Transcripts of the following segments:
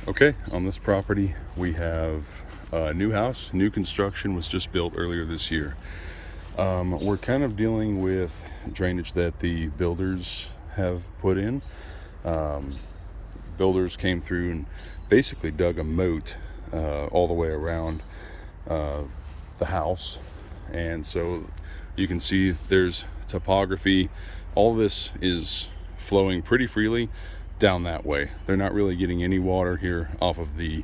Okay, on this property we have a new house. New construction was just built earlier this year. We're kind of dealing with drainage that the builders have put in. Builders came through and basically dug a moat all the way around the house, and so you can see there's topography. All this is flowing pretty freely down that way. They're not really getting any water here off of the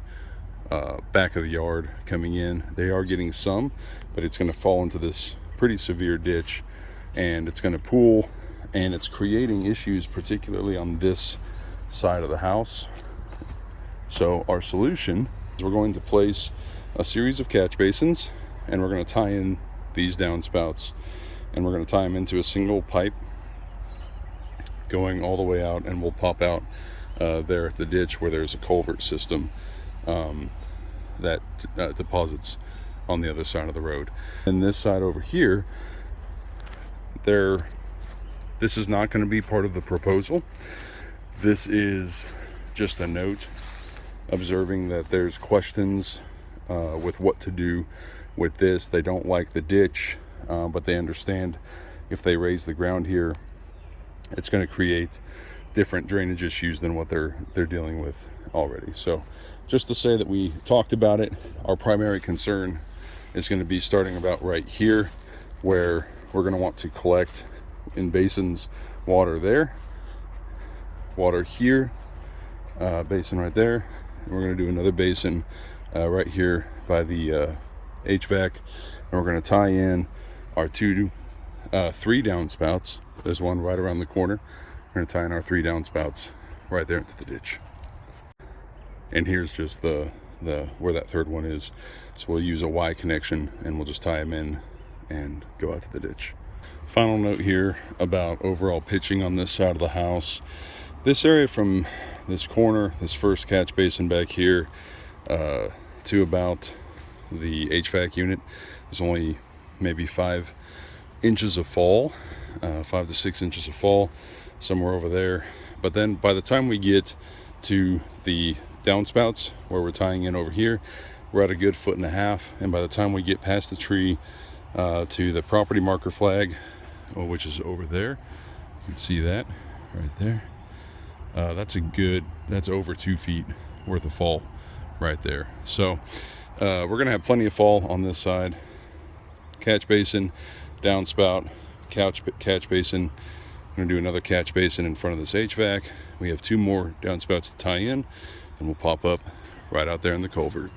back of the yard coming in. They are getting some, but it's going to fall into this pretty severe ditch, and it's going to pool, and it's creating issues particularly on this side of the house. So our solution is we're going to place a series of catch basins, and we're going to tie in these downspouts, and we're going to tie them into a single pipe going all the way out, and we'll pop out there at the ditch where there's a culvert system that deposits on the other side of the road. And this side over here, this is not going to be part of the proposal. This is just a note observing that there's questions with what to do with this. They don't like the ditch, but they understand if they raise the ground here, it's going to create different drainage issues than what they're dealing with already. So just to say that we talked about it, our primary concern is going to be starting about right here, where we're going to want to collect in basins water there, water here, basin right there, and we're going to do another basin right here by the HVAC, and we're going to tie in our three downspouts. There's one right around the corner. We're going to tie in our 3 downspouts right there into the ditch. And here's just the where that third one is. So we'll use a Y connection, and we'll just tie them in and go out to the ditch. Final note here about overall pitching on this side of the house. This area from this corner, this first catch basin back here, to about the HVAC unit, there's only maybe 5 inches of fall, 5 to 6 inches of fall, somewhere over there. But then by the time we get to the downspouts where we're tying in over here, we're at a good 1.5 feet. And by the time we get past the tree to the property marker flag, which is over there, you can see that right there. That's over 2 feet worth of fall right there. So we're gonna have plenty of fall on this side. Catch basin, downspout, catch basin. I'm gonna do another catch basin in front of this HVAC. We have 2 more downspouts to tie in, and we'll pop up right out there in the culvert.